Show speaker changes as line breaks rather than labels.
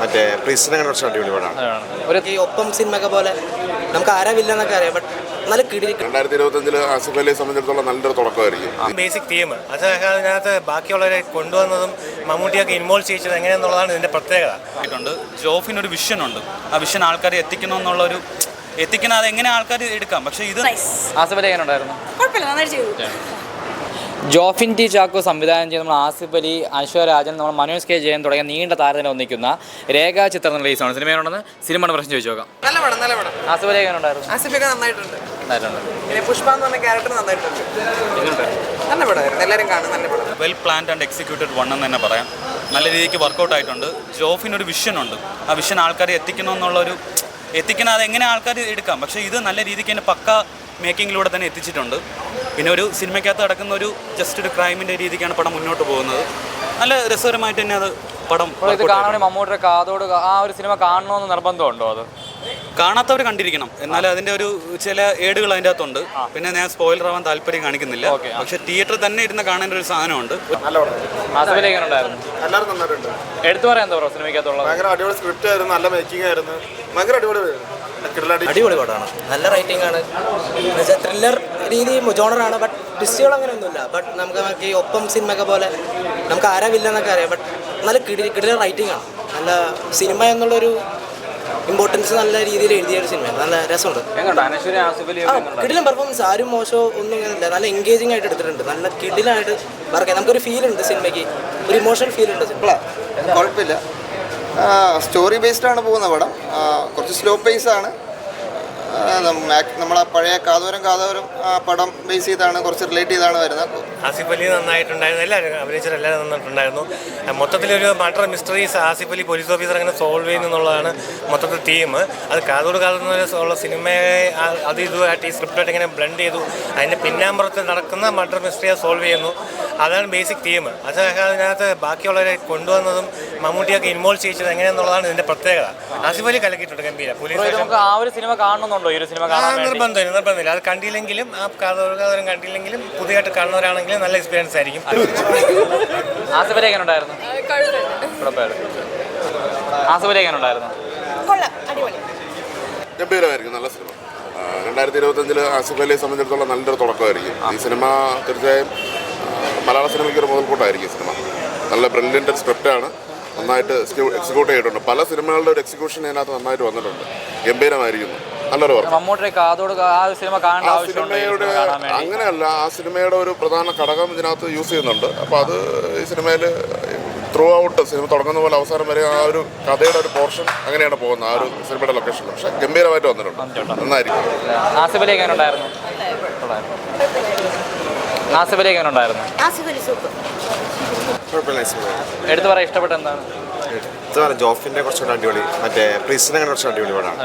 മറ്റേ പ്രീസിനെ കുറച്ച് അടിപൊളി പടമാണ്.
ഈ ഒപ്പം സിനിമയൊക്കെ പോലെ നമുക്ക് ആരാവില്ലെന്നൊക്കെ അറിയാം, ബട്ട് നല്ല കിടിലി.
2025 ആസിഫ് അലിയെ സംബന്ധിച്ചിടത്തോളം നല്ലൊരു തുടക്കമായിരിക്കും.
ബേസിക് തീം അത് അതിനകത്ത് ബാക്കിയുള്ളവരെ കൊണ്ടുവന്നതും മമ്മൂട്ടിയൊക്കെ ഇൻവോൾവ് ചെയ്യിച്ചത് എങ്ങനെയെന്നുള്ളതാണ് ഇതിൻ്റെ പ്രത്യേകത.
ജോഫിനൊരു വിഷനുണ്ട്, ആ വിഷൻ ആൾക്കാരെ എത്തിക്കണമെന്നുള്ളൊരു എത്തിക്കണം, അതെങ്ങനെ ആൾക്കാർ എടുക്കാം. പക്ഷേ ഇത്
ആസിഫ് അലി എങ്ങനെ ഉണ്ടായിരുന്നു?
കുഴപ്പമില്ല, നന്നായിട്ട് ചെയ്തു.
ജോഫിൻ ടി ചാക്കോ സംവിധാനം ചെയ്ത് നമ്മൾ ആസിഫ് അലി, അശ്വരാജൻ, നമ്മൾ മനോജ് കെ ജയൻ തുടങ്ങിയ നീണ്ട താരത്തിന് ഒന്നിക്കുന്ന രേഖാ ചിത്രം റിലീസാണ്. സിനിമയുണ്ടെന്ന് സിനിമയുടെ പ്രശ്നം ചോദിച്ചു നോക്കാം.
നല്ല പടം.
ആസിഫ് അലി എങ്ങനെ ഉണ്ടായിരുന്നു?
ആസിഫൊക്കെ നന്നായിട്ടുണ്ട്. പിന്നെ പുഷ്പ എന്ന് പറഞ്ഞ ക്യാരക്ടർ നന്നായിട്ടുണ്ട്. നല്ല പടമായിരുന്നു, എല്ലാവരും കാണും. നല്ല പടം.
Well planned and executed one എന്ന് തന്നെ പറയാം. നല്ല രീതിക്ക് വർക്കൗട്ട് ആയിട്ടുണ്ട്. ജോഫിനൊരു വിഷനുണ്ട്, ആ വിഷൻ ആൾക്കാരെ എത്തിക്കണമെന്നുള്ളൊരു എത്തിക്കണം, അതെങ്ങനെ ആൾക്കാർ എടുക്കാം. പക്ഷേ ഇത് നല്ല രീതിക്ക് തന്നെ പക്ക മേക്കിങ്ങിലൂടെ തന്നെ എത്തിച്ചിട്ടുണ്ട്. പിന്നെ ഒരു സിനിമയ്ക്കകത്ത് നടക്കുന്ന ഒരു ജസ്റ്റ് ഒരു ക്രൈമിൻ്റെ രീതിക്കാണ് പടം മുന്നോട്ട് പോകുന്നത്. നല്ല രസകരമായിട്ട് തന്നെ അത് പടം.
ഇത് കാണാൻ മമ്മൂട്ടിയുടെ കാതോട് ആ ഒരു സിനിമ കാണണമെന്ന് നിർബന്ധമുണ്ടോ? അത്
കാണാത്തവർ കണ്ടിരിക്കണം. എന്നാലും അതിൻ്റെ ഒരു ചില ഏടുകൾ അതിൻ്റെ അകത്തുണ്ട്. പിന്നെ ഞാൻ സ്പോയിലർ ആവാൻ താല്പര്യം കാണിക്കുന്നില്ല. പക്ഷെ തിയേറ്ററിൽ തന്നെ ഇരുന്ന് കാണേണ്ട ഒരു സാധനമുണ്ട്.
ആസിഫ് അലി എങ്ങനെ ഉണ്ടായിരുന്നു?
എല്ലാവരും നന്നായിട്ടുണ്ട്.
എടുത്തു പറയാൻ എന്താ പറയുക സിനിമയ്ക്കകത്തുള്ളത്?
ഭയങ്കര അടിപൊളി സ്ക്രിപ്റ്റ് ആയിരുന്നു, നല്ല മേക്കിംഗ് ആയിരുന്നു, ഭയങ്കര
അടിപൊളി പടമാണ്, നല്ല റൈറ്റിംഗ് ആണ്. ത്രില്ലർ രീതി ജോണറാണ്, ബട്ട് ട്വിസ്റ്റുകൾ അങ്ങനെയൊന്നുമില്ല. ബട്ട് നമുക്ക് ഈ ഒപ്പം സിനിമയൊക്കെ പോലെ നമുക്ക് ആരാവില്ലെന്നൊക്കെ അറിയാം, ബട്ട് നല്ല കിടിലൻ റൈറ്റിംഗ് ആണ്. നല്ല സിനിമ എന്നുള്ളൊരു ഇമ്പോർട്ടൻസ് നല്ല രീതിയിൽ എഴുതിയ ഒരു സിനിമയാണ്. നല്ല രസമുണ്ട്. കിടിലൻ പെർഫോമൻസ്, ആരും മോശമോ ഒന്നും ഇല്ല. നല്ല എൻഗേജിങ് ആയിട്ട് എടുത്തിട്ടുണ്ട്. നല്ല കിടിലായിട്ട് വർക്ക്. നമുക്കൊരു ഫീൽ ഉണ്ട് സിനിമയ്ക്ക്, ഒരു ഇമോഷണൽ ഫീൽ ഉണ്ട് സിനിമ.
കുഴപ്പമില്ല, സ്റ്റോറി ബേസ്ഡ് ആണ് പോകുന്ന പടം. കുറച്ച് സ്ലോ പേസ് ആണ്. നമ്മളെ പഴയ കാതോരം പടം ബേസ് ചെയ്താണ്, കുറച്ച് റിലേറ്റ് ചെയ്താണ് വരുന്നത്.
ആസിഫ് അലി നന്നായിട്ടുണ്ടായിരുന്നു, എല്ലാവരും അഭിനയിച്ചവർ എല്ലാവരും നന്നായിട്ടുണ്ടായിരുന്നു. മൊത്തത്തിലൊരു murder mysteries Asif Ali police officer അങ്ങനെ സോൾവ് ചെയ്യുന്നുള്ളതാണ് മൊത്തത്തിൽ തീം. അത് കാതോട് ഉള്ള സിനിമയെ അത് ഇതുമായിട്ട് ഈ സ്ക്രിപ്റ്റായിട്ട് ഇങ്ങനെ ബ്ലെൻഡ് ചെയ്തു. അതിൻ്റെ പിന്നാമ്പുറത്ത് നടക്കുന്ന മർഡർ മിസ്റ്ററിയെ സോൾവ് ചെയ്യുന്നു. അതാണ് ബേസിക് തീം. അത് അതിനകത്ത് ബാക്കിയുള്ളവരെ കൊണ്ടുവന്നതും മമ്മൂട്ടിയൊക്കെ ഇൻവോൾവ് ചെയ്യിച്ചത് എങ്ങനെയെന്നുള്ളതാണ് ഇതിൻ്റെ പ്രത്യേകത. ആസിഫ് അലി കലക്കിയിട്ടുണ്ട് ഗംഭീര. പോലീസ്
ആ ഒരു സിനിമ കാണണമെന്നുണ്ടോ? ഈ ഒരു സിനിമ
നിർബന്ധമില്ല. അത് കണ്ടില്ലെങ്കിലും ആ കാതോരം കണ്ടില്ലെങ്കിലും പുതിയതായിട്ട് കാണുന്നവരാണെങ്കിലും നല്ല എക്സ്പീരിയൻസ് ആയിരിക്കും.
ആസിഫ് അലി എങ്ങനെ ഉണ്ടായിരുന്നു? ആസിഫ് അലി എങ്ങനെ ഉണ്ടായിരുന്നു?
ഗംഭീരമായിരിക്കും, നല്ല സിനിമ. 2025 ആസിഫ് അലിയെ സംബന്ധിച്ചിടത്തോളം നല്ലൊരു തുടക്കമായിരിക്കും. ഈ സിനിമ തീർച്ചയായും മലയാള സിനിമയ്ക്ക് ഒരു മുതൽക്കൂട്ടായിരിക്കും. സിനിമ നല്ല ബ്രില്യൻ്റ് സ്ക്രിപ്റ്റാണ്, നന്നായിട്ട് എക്സിക്യൂട്ട് ചെയ്തിട്ടുണ്ട്. പല സിനിമകളുടെ ഒരു എക്സിക്യൂഷൻ അതിനകത്ത് നന്നായിട്ട് വന്നിട്ടുണ്ട്. ഗംഭീരമായിരിക്കുന്നു, നല്ലൊരു വർക്ക്. അങ്ങനെയല്ല, ആ സിനിമയുടെ ഒരു പ്രധാന ഘടകം ഇതിനകത്ത് യൂസ് ചെയ്യുന്നുണ്ട്. അപ്പോൾ അത് ഈ സിനിമയിൽ ത്രൂ ഔട്ട് സിനിമ തുടങ്ങുന്ന പോലെ അവസാനം വരെ ആ ഒരു കഥയുടെ ഒരു പോർഷൻ അങ്ങനെയാണ് പോകുന്നത്, ആ ഒരു സിനിമയുടെ ലൊക്കേഷൻ. പക്ഷെ ഗംഭീരമായിട്ട് വന്നിട്ടുണ്ട്, നന്നായിരിക്കും.
ആസിഫ് അലി എങ്ങനെ ഉണ്ടായിരുന്നു? ആസിഫ് അലി എങ്ങനെ ഉണ്ടായിരുന്നു? എടുത്തു പറയാൻ ഇഷ്ടപ്പെട്ട എന്താണ്?
ജോഫിൻ്റെ കുറച്ചുകൂടെ അടിപൊളി, മറ്റേ പ്രീസിനെ കുറച്ച് അടിപൊളി പടമാണ്.